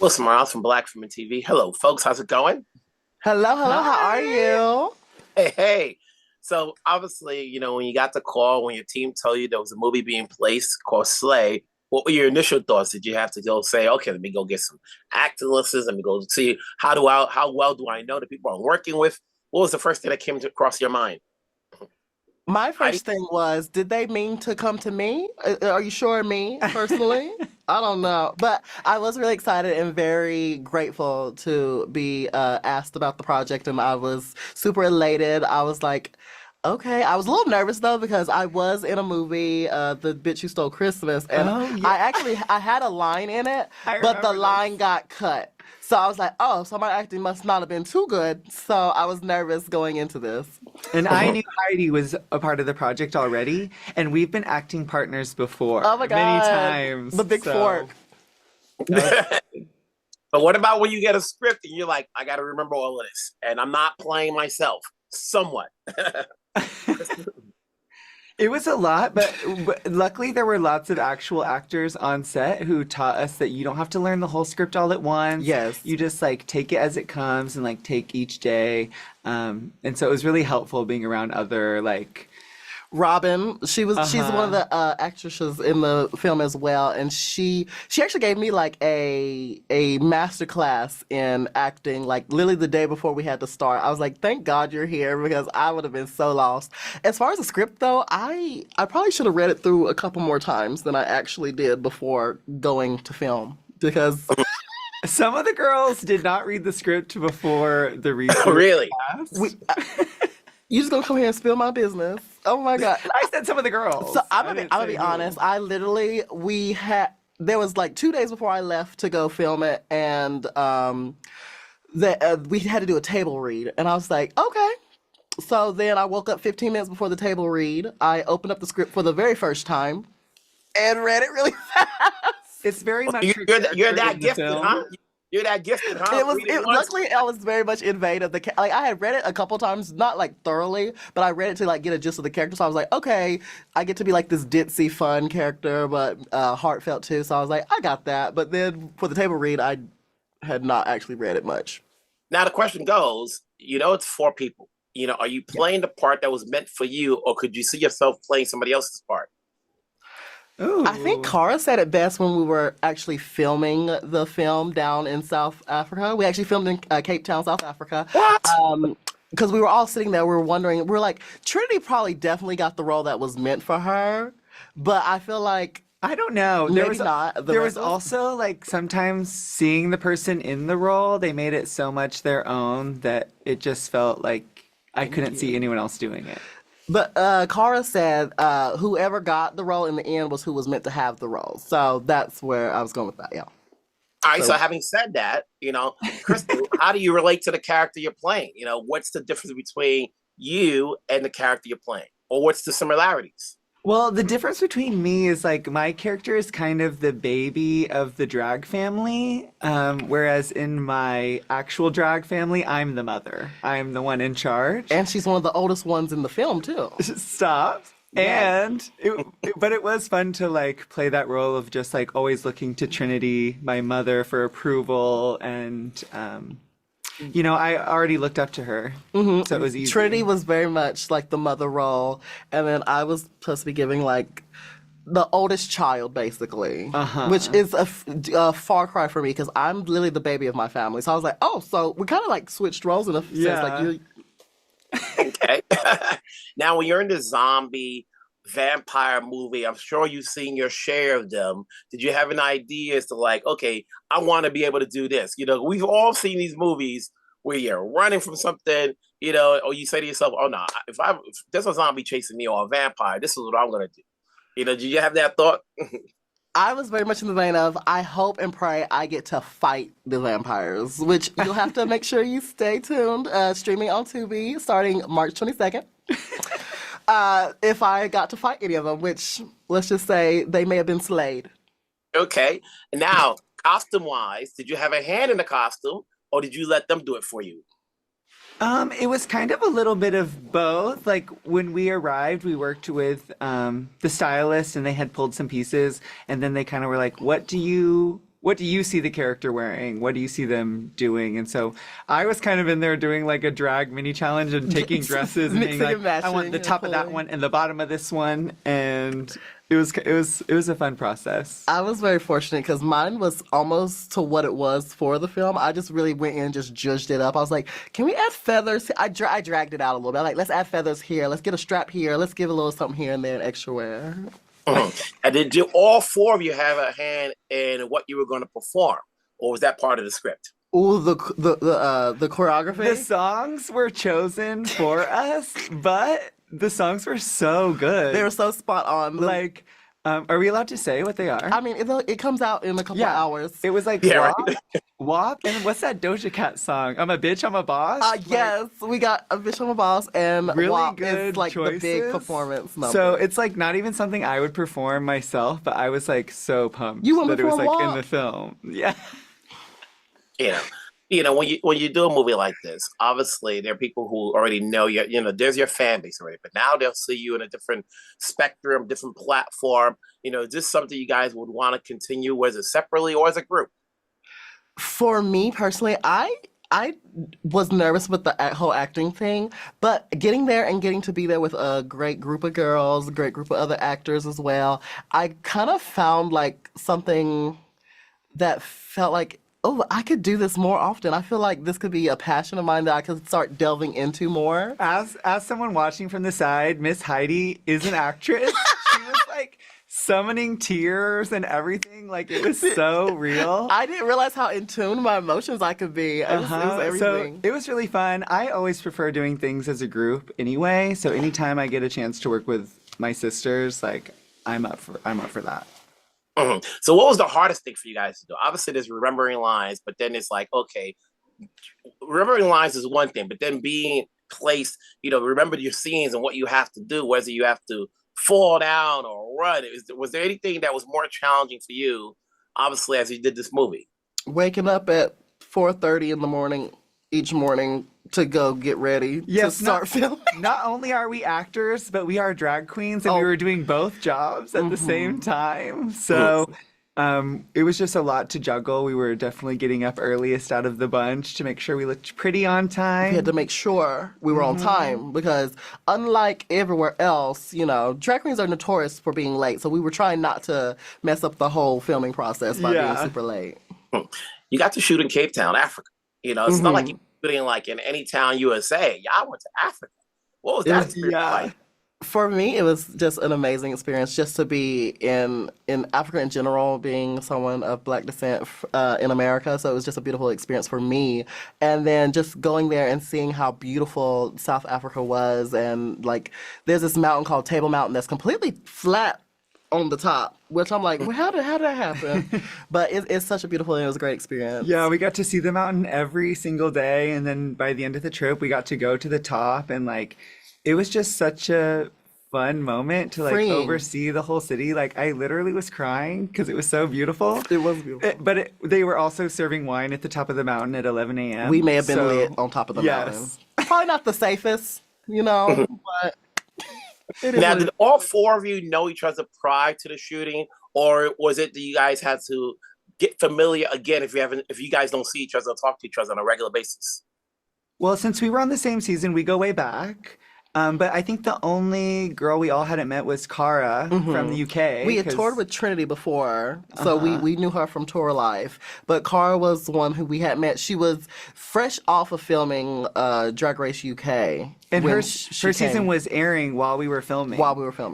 Wilson Miles from Black Film and TV. Hello, folks. How's it going? Hello, hello. How are Hi. you? Hey, hey. So obviously, when you got the call, when your team told you there was a movie being placed called Slay, what were your initial thoughts? Did you have to go say, okay, let me go get some acting lessons, let me go see how well do I know the people I'm working with? What was the first thing that came across your mind? My Heidi? first thing was, did they mean to come to me? Are you sure me personally? I don't know. But I was really excited and very grateful to be asked about the project, and I was super elated. I was like, okay. I was a little nervous though because I was in a movie, The Bitch Who Stole Christmas, and Oh yeah, I had a line in it, I but the remember line this. got cut. So I was like, oh, so my acting must not have been too good. So I was nervous going into this. And I knew Heidi was a part of the project already, and we've been acting partners Oh before my many God, the times. big So fork. that was But what about when you get a script and you're like, I got to remember all of this, and I'm not playing myself somewhat. it was a lot, but luckily there were lots of actual actors on set who taught us that you don't have to learn the whole script all at once. Yes. You just like take it as it comes and like take each day. And so it was really helpful being around other like, Robin, she's one of uh-huh. the actresses in the film as well, and she actually gave me like a master class in acting, like literally the day before we had to start. I was like, thank God you're here because I would have been so lost. As far as the script though, I probably should have read it through a couple more times than I actually did before going to film because Some of the girls did not read the script before the read through Really? we class. you just gonna come here and spill my business. Oh my God. I said some of the So girls. I didn't I'm gonna be say honest. who. I literally there was like 2 days before I left to go film it, and we had to do a table read, and I was like, okay. So then I woke up 15 minutes before the table read. I opened up the script for the very first time and read it really fast. It's very Oh, so much her you're character that in the gifted, huh? film. You're that gifted, huh? Reading once. Luckily I was very much in vein of like I had read it a couple times, not like thoroughly, but I read it to like get a gist of the character. So I was like, okay, I get to be like this ditzy fun character, but heartfelt too. So I was like, I got that. But then for the table read, I had not actually read it much. Now the question goes, it's four people. Are you Yeah. playing the part that was meant for you, or could you see yourself playing somebody else's part? I think Ooh. Cara said it best when we were actually filming the film down in South Africa. We actually filmed in Cape Town, South Africa. What? Because we were all sitting there, we were wondering, we are like, Trinity probably definitely got the role that was meant for her, but I feel like I don't know. There maybe was not the there rest was of us. also like sometimes seeing the person in the role, they made it so much their own that it just felt like I Thank couldn't see you. anyone else doing it. But Cara said whoever got the role in the end was who was meant to have the role. So that's where I was going with that. Yeah. All right. So So having said that, Crystal, how do you relate to the character you're playing? What's the difference between you and the character you're playing, or what's the similarities? Well, the difference between me is like my character is kind of the baby of the drag family, whereas in my actual drag family, I'm the mother. I'm the one in charge. and she's one of the oldest ones in the film too. Stop. Yes. But it was fun to like play that role of just like always looking to Trinity, my mother, for approval, and I already looked up to her, so it was Trinity easy. was very much like the mother role, and then I was supposed to be giving like the oldest child, basically, which Uh-huh. is a far cry for me because I'm literally the baby of my family. So I was like, oh, so we kind of like switched roles in a sense. Like Yeah. you, Okay. Now, when you're in the zombie vampire movie, I'm sure you've seen your share of them. Did you have an idea as to like, okay, I want to be able to do this? We've all seen these movies where you're running from something, or you say to yourself, oh no, if there's a zombie chasing me or a vampire, this is what I'm gonna do. Did you have that thought? I was very much in the vein of I hope and pray I get to fight the vampires, which you'll have to make sure you stay tuned. Streaming on Tubi starting March 22nd. If I got to fight any of them, which let's just say they may have been slayed. Okay. And now, costume wise, did you have a hand in the costume, or did you let them do it for you? It was kind of a little bit of both. Like when we arrived, we worked with the stylist and they had pulled some pieces and then they kind of were like, "What do you what do you see the character wearing? What do you see them doing? And so I was kind of in there doing like a drag mini challenge and taking dresses and being Mixing like, and matching I want the and top of that pulling. one and the bottom of this one, and it was a fun process. I was very fortunate because mine was almost to what it was for the film. I just really went in and just judged it up. I was like, can we add feathers? I dragged it out a little bit. Like, let's add feathers here. Let's get a strap here. Let's give a little something here and there and extra wear. And did you all four of you have a hand in what you were going to perform, or was that part of the script? Ooh, the choreography. The songs were chosen for us, but the songs were so good. They were so spot on. Like, are we allowed to say what they are? I mean, it comes out in a couple of hours. It was like Yeah, WAP, WAP, and what's that Doja Cat song? I'm a bitch, I'm a boss. Yes, we got a bitch on a boss and Really WAP good is like the big choices. performance number. So it's like not even something I would perform myself, but I was like so pumped You want that to it was perform like in WAP? the film. Yeah. you know, when you do a movie like this, obviously there are people who already know you. There's your fan base already, but now they'll see you in a different spectrum, different platform. Is this something you guys would want to continue, whether separately or as a group? For me personally, I was nervous with the whole acting thing, but getting there and getting to be there with a great group of girls, a great group of other actors as well, I kind of found like something that felt like, oh, I could do this more often. I feel like this could be a passion of mine that I could start delving into more. As someone watching from the side, Miss Heidi is an actress. She was like summoning tears and everything. Like it was so real. I didn't realize how in tune my emotions I could be. It was everything. So it was really fun. I always prefer doing things as a group anyway. So anytime I get a chance to work with my sisters, like I'm up for that. So what was the hardest thing for you guys to do? Obviously, there's remembering lines, but then it's like, okay, remembering lines is one thing, but then being placed, remember your scenes and what you have to do, whether you have to fall down or run. Was there anything that was more challenging for you, obviously, as you did this movie? Waking up at 4:30 in the morning each morning to go get ready to start filming. Not only are we actors, but we are drag queens, and we were doing both jobs at the same time. So it was just a lot to juggle. We were definitely getting up earliest out of the bunch to make sure we looked pretty on time. We had to make sure we were on time because unlike everywhere else, drag queens are notorious for being late. So we were trying not to mess up the whole filming process by being super late. You got to shoot in Cape Town, Africa. It's not like you're shooting like in any town USA. Y'all went to Africa. What was that experience like? For me, it was just an amazing experience just to be in Africa in general, being someone of Black descent in America. So it was just a beautiful experience for me. And then just going there and seeing how beautiful South Africa was. And like, there's this mountain called Table Mountain that's completely flat on the top, which I'm like, well, how did that happen? But it's such a beautiful and it was a great experience. Yeah, we got to see the mountain every single day. And then by the end of the trip, we got to go to the top, and like, it was just such a fun moment to like Freeing. oversee the whole city. Like I literally was crying because it was so beautiful. It was beautiful. But they were also serving wine at the top of the mountain at 11 a.m. We may have been lit on top of the mountain. Probably not the safest, but it is Now, what did all four of you know each other prior to the shooting, or was it that you guys had to get familiar again if you guys don't see each other or talk to each other on a regular basis? Well, since we were on the same season, we go way back. But I think the only girl we all hadn't met was Cara from the UK. We had toured with Trinity before, so we knew her from Tour Life. But Cara was the one who we had met. She was fresh off of filming Drag Race UK. And her season was airing while we were filming.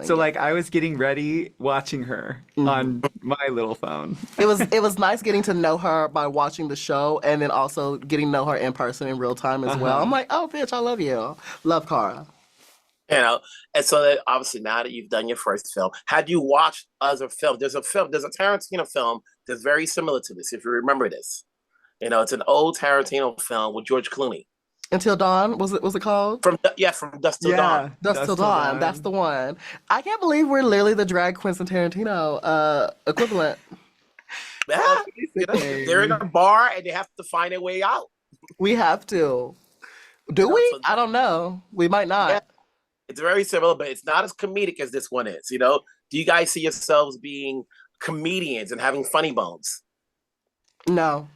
So like I was getting ready watching her on my little phone. It was nice getting to know her by watching the show and then also getting to know her in person in real time as well. I'm like, oh bitch, I love you. Love Cara. And so that obviously now that you've done your first film, had you watched other films? There's a Tarantino film that's very similar to this, if you remember this. It's an old Tarantino film with George Clooney. Until Dawn, was it called? From Dusk Till Dawn. Dusk Till Dawn, that's the one. I can't believe we're literally the drag Quentin Tarantino equivalent. Yeah, they're in a bar and they have to find their way out. We have to. Do we? I don't know. We might not. Yeah. It's very similar, but it's not as comedic as this one is. Do you guys see yourselves being comedians and having funny bones? No.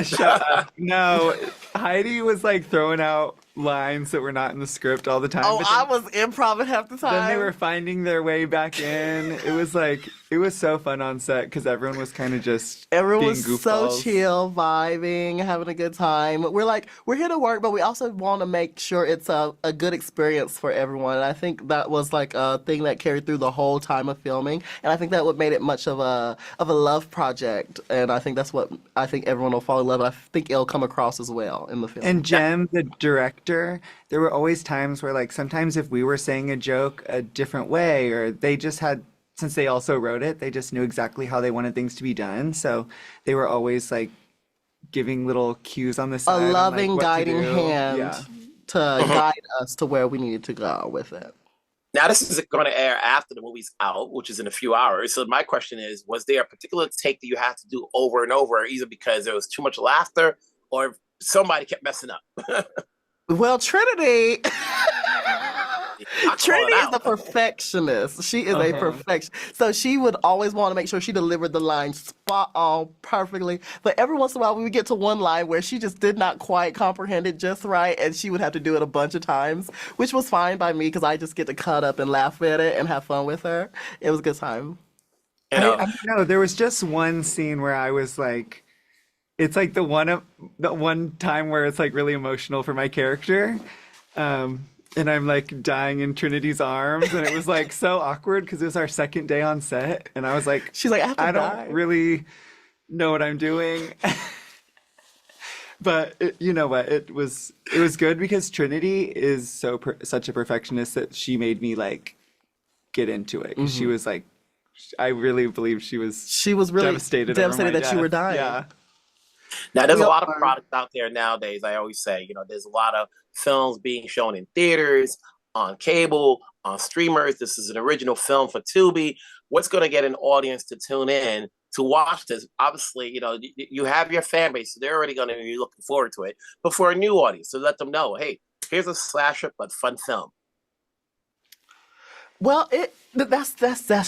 Shut up. No, Heidi was like throwing out lines that were not in the script all the time. Oh, But I was improv half the then they time. were finding their way back in. It was like, it was so fun on set because everyone was kind of just Everyone being was so goofballs. chill, vibing, having a good time. We're here to work, but we also want to make sure it's a good experience for everyone. And I think that was like a thing that carried through the whole time of filming. And I think that what made it much of a love project. And I think that's what I think everyone will fall in love with. I think it'll come across as well in the film. And Jem, the director, there were always times where, like, sometimes if we were saying a joke a different way, or they just had, since they also wrote it, they just knew exactly how they wanted things to be done. So they were always like giving little cues on the A side on like loving, what to guiding do. hand Yeah. to guide us to where we needed to go with it. Now, this is going to air after the movie's out, which is in a few hours. So my question is, was there a particular take that you had to do over and over, either because there was too much laughter or somebody kept messing up? Well, Trinity. I call Trinity it is a out. perfectionist. She is a Uh-huh. perfectionist. So she would always want to make sure she delivered the line spot on perfectly. But every once in a while, we would get to one line where she just did not quite comprehend it just right, and she would have to do it a bunch of times, which was fine by me because I just get to cut up and laugh at it and have fun with her. It was a good time. You I know, don't know. There was just one scene where I was like, it's like the one time where it's like really emotional for my character. And I'm like dying in Trinity's arms, and it was like so awkward because it was our second day on set, and I was like, She's like, I have to I die. don't really know what I'm doing. But you know what? It was good because Trinity is such a perfectionist that she made me like get into it because she was like, I really believe she was She was really devastated over my that you were death. dying. Yeah. now there's We a all lot of are. product out there nowadays. I always say, there's a lot of films being shown in theaters, on cable, on streamers. This is an original film for Tubi. What's going to get an audience to tune in to watch this? Obviously, you have your fan base, so they're already going to be looking forward to it. But for a new audience, to let them know, hey, here's a slasher but fun film. Well, that's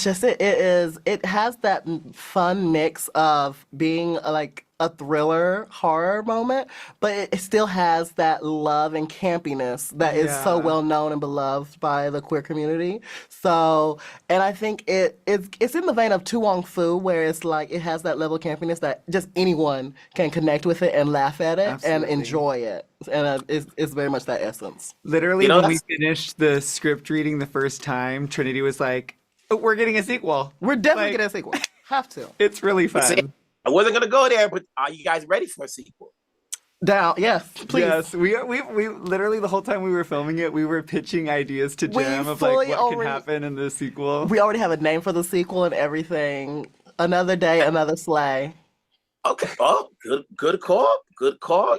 just it. It has that fun mix of being like a thriller horror moment, but it still has that love and campiness that is so Yeah. well known and beloved by the queer community. So, and I think it's in the vein of Tu Wong Fu, where it's like it has that level of campiness that just anyone can connect with it and laugh at it and Absolutely. enjoy it, and it's very much that essence. Literally, when we That's finished the script reading the first time, Trinity was like, "Oh, we're getting a sequel." We're definitely Like, getting a sequel. Have to. it's really it. fun. I wasn't going to go there, but are you guys ready for a sequel? Down, yes, please. Yes, we literally the whole time we were filming it, we were pitching ideas to We Jam of like fully what can already happen in the sequel. we already have a name for the sequel and everything. Another day, another sleigh. Okay. Oh, good call. Good call.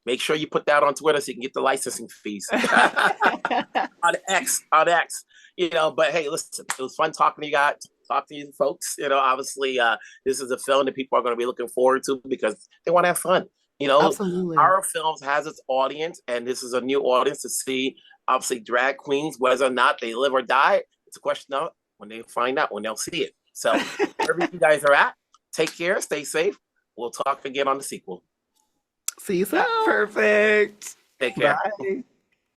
Make sure you put that on Twitter so you can get the licensing fees. on X. But hey, listen, it was fun talking to you guys, talk to you folks. Obviously, this is a film that people are going to be looking forward to because they want to have fun. Absolutely. Horror films has its audience, and this is a new audience to see. Obviously, drag queens, whether or not they live or die, it's a question of when they find out, when they'll see it. So, wherever you guys are at, take care, stay safe. We'll talk again on the sequel. See you soon. Perfect. Take care. Bye.